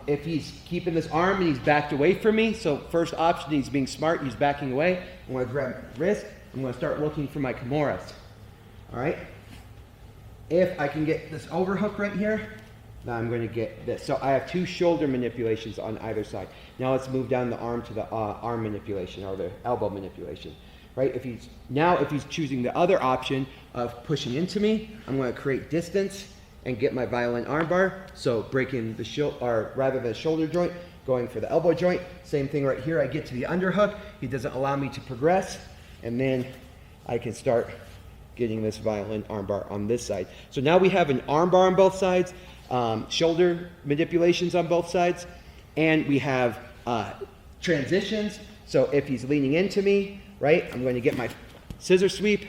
If he's keeping this arm and he's backed away from me, so first option, he's being smart, he's backing away. I'm going to grab my wrist. I'm going to start looking for my kimuras. All right? If I can get this overhook right here, now I'm going to get this. So I have 2 shoulder manipulations on either side. Now let's move down the arm to the arm manipulation or the elbow manipulation. Right? If he's choosing the other option of pushing into me, I'm going to create distance and get my violent armbar. So breaking the shoulder joint, going for the elbow joint. Same thing right here. I get to the underhook. He doesn't allow me to progress, and then I can start getting this violent armbar on this side. So now we have an armbar on both sides, shoulder manipulations on both sides, and we have transitions. So if he's leaning into me, right, I'm going to get my scissor sweep.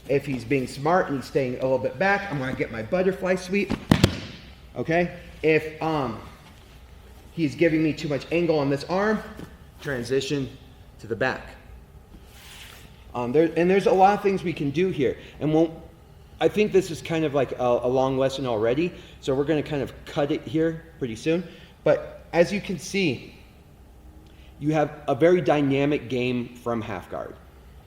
If he's being smart and he's staying a little bit back, I'm going to get my butterfly sweep. Okay? If he's giving me too much angle on this arm, transition to the back. There's a lot of things we can do here. And I think this is kind of like a long lesson already, so we're going to kind of cut it here pretty soon. But as you can see, you have a very dynamic game from half guard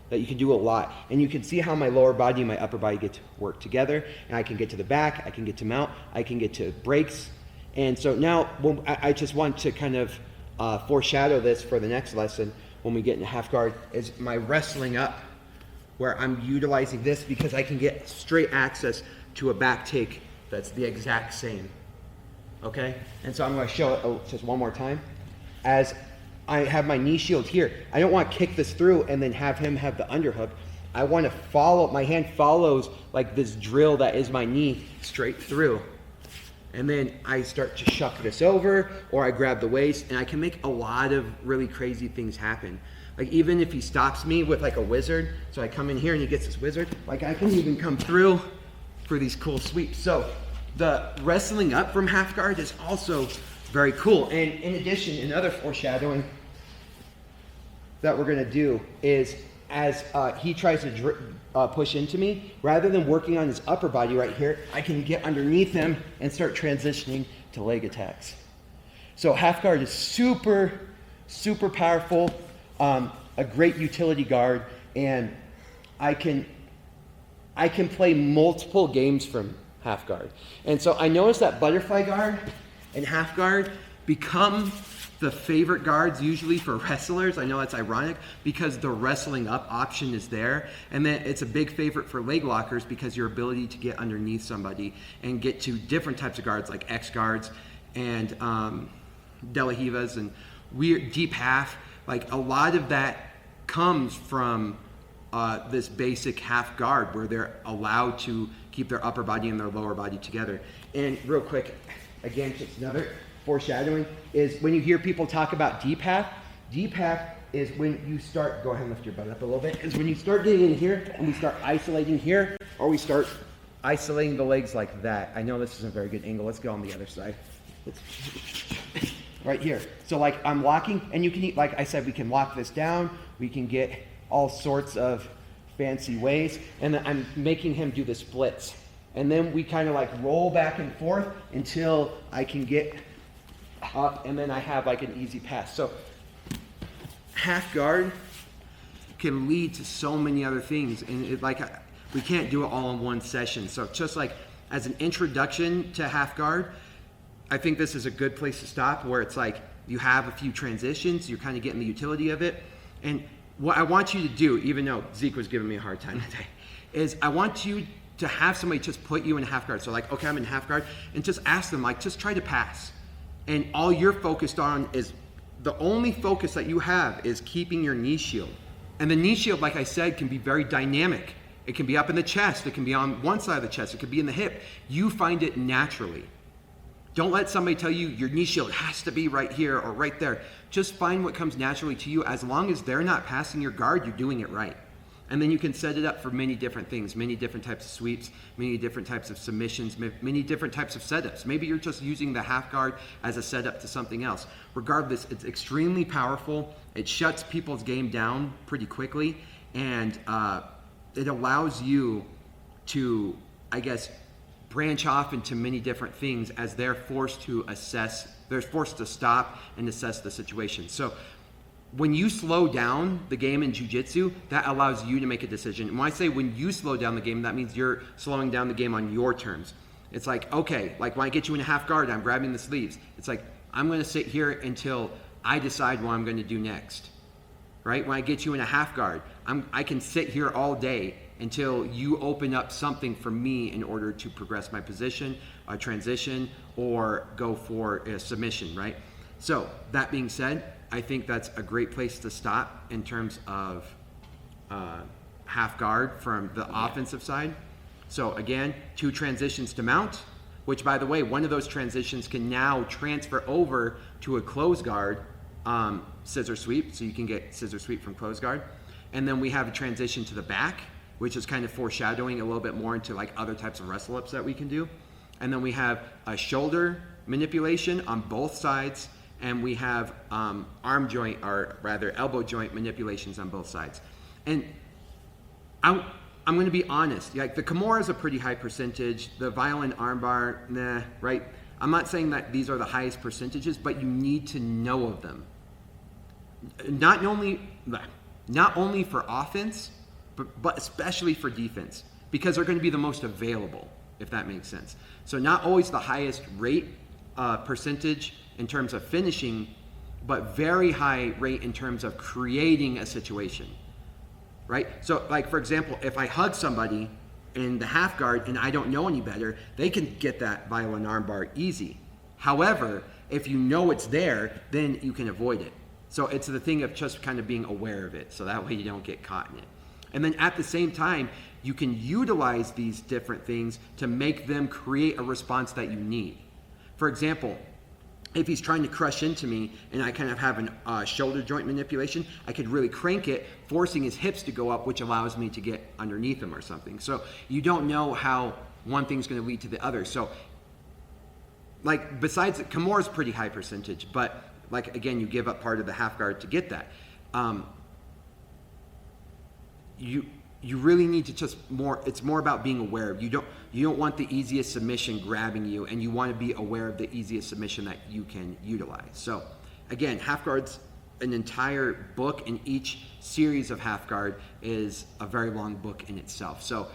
that you can do a lot. And you can see how my lower body and my upper body get to work together. And I can get to the back, I can get to mount, I can get to breaks. And so now I just want to kind of foreshadow this for the next lesson when we get into half guard, is my wrestling up, where I'm utilizing this because I can get straight access to a back take that's the exact same. Okay? And so I'm going to show it just one more time. As I have my knee shield here, I don't want to kick this through and then have him have the underhook. I want to follow, my hand follows like this drill that is my knee straight through. And then I start to shuck this over, or I grab the waist, and I can make a lot of really crazy things happen. Like even if he stops me with like a wizard, so I come in here and he gets this wizard, like I can even come through for these cool sweeps. So the wrestling up from half guard is also very cool. And in addition, another foreshadowing that we're gonna do is as he tries to push into me, rather than working on his upper body right here, I can get underneath him and start transitioning to leg attacks. So half guard is super, super powerful, a great utility guard, and I can play multiple games from half guard. And so I noticed that butterfly guard and half guard become the favorite guards usually for wrestlers. I know that's ironic because the wrestling up option is there, and then it's a big favorite for leg lockers because your ability to get underneath somebody and get to different types of guards like X guards and De La Rivas and weird deep half, like a lot of that comes from this basic half guard where they're allowed to keep their upper body and their lower body together. And real quick, again, just another foreshadowing is when you hear people talk about deep half is when you start, go ahead and lift your butt up a little bit, is when you start getting in here and we start isolating here, or we start isolating the legs like that. I know this isn't a very good angle. Let's go on the other side. Right here. So like I'm locking, and you can, like I said, we can lock this down. We can get all sorts of fancy ways. And then I'm making him do the splits. And then we kind of like roll back and forth until I can get up, and then I have like an easy pass. So half guard can lead to so many other things, and we can't do it all in one session. So just like as an introduction to half guard, I think this is a good place to stop, where it's like you have a few transitions, you're kind of getting the utility of it. And what I want you to do, even though Zeke was giving me a hard time today, is I want you to have somebody just put you in half guard. So like, okay, I'm in half guard, and just ask them, like, just try to pass. And all you're focused on is, the only focus that you have is keeping your knee shield. And the knee shield, like I said, can be very dynamic. It can be up in the chest, it can be on one side of the chest, it could be in the hip. You find it naturally. Don't let somebody tell you your knee shield has to be right here or right there. Just find what comes naturally to you. As long as they're not passing your guard, you're doing it right. And then you can set it up for many different things, many different types of sweeps, many different types of submissions, many different types of setups. Maybe you're just using the half guard as a setup to something else. Regardless, it's extremely powerful. It shuts people's game down pretty quickly, and it allows you to, I guess, branch off into many different things as they're forced to stop and assess the situation. So when you slow down the game in jiu-jitsu, that allows you to make a decision. And when I say when you slow down the game, that means you're slowing down the game on your terms. It's like, okay, like when I get you in a half guard, I'm grabbing the sleeves. It's like, I'm going to sit here until I decide what I'm going to do next, right? When I get you in a half guard, I can sit here all day until you open up something for me in order to progress my position, a transition, or go for a submission, right? So that being said, I think that's a great place to stop in terms of half guard from the offensive side. So again, 2 transitions to mount, which by the way, one of those transitions can now transfer over to a close guard scissor sweep, so you can get scissor sweep from close guard. And then we have a transition to the back, which is kind of foreshadowing a little bit more into like other types of wrestle ups that we can do. And then we have a shoulder manipulation on both sides, and we have arm joint, or rather elbow joint manipulations on both sides. And I'm going to be honest, like the Kimura is a pretty high percentage, the violin armbar, nah, right? I'm not saying that these are the highest percentages, but you need to know of them. Not only for offense, but especially for defense, because they're going to be the most available, if that makes sense. So not always the highest rate percentage in terms of finishing, but very high rate in terms of creating a situation, right? So like, for example, if I hug somebody in the half guard and I don't know any better, they can get that violin armbar easy. However, if you know it's there, then you can avoid it. So it's the thing of just kind of being aware of it, so that way you don't get caught in it. And then at the same time, you can utilize these different things to make them create a response that you need. For example, if he's trying to crush into me and I kind of have a shoulder joint manipulation, I could really crank it, forcing his hips to go up, which allows me to get underneath him or something. So you don't know how one thing's going to lead to the other. So like, besides, Kimura is pretty high percentage, but like, again, you give up part of the half guard to get that. You really need to just it's more about being aware. You don't want the easiest submission grabbing you, and you want to be aware of the easiest submission that you can utilize. So again, half guard's an entire book, and each series of half guard is a very long book in itself. So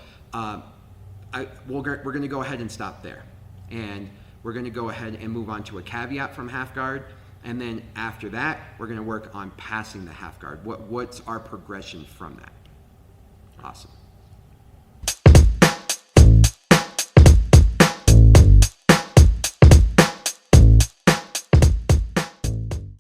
we're going to go ahead and stop there, and we're going to go ahead and move on to a caveat from half guard. And then after that, we're going to work on passing the half guard. What's our progression from that? Awesome.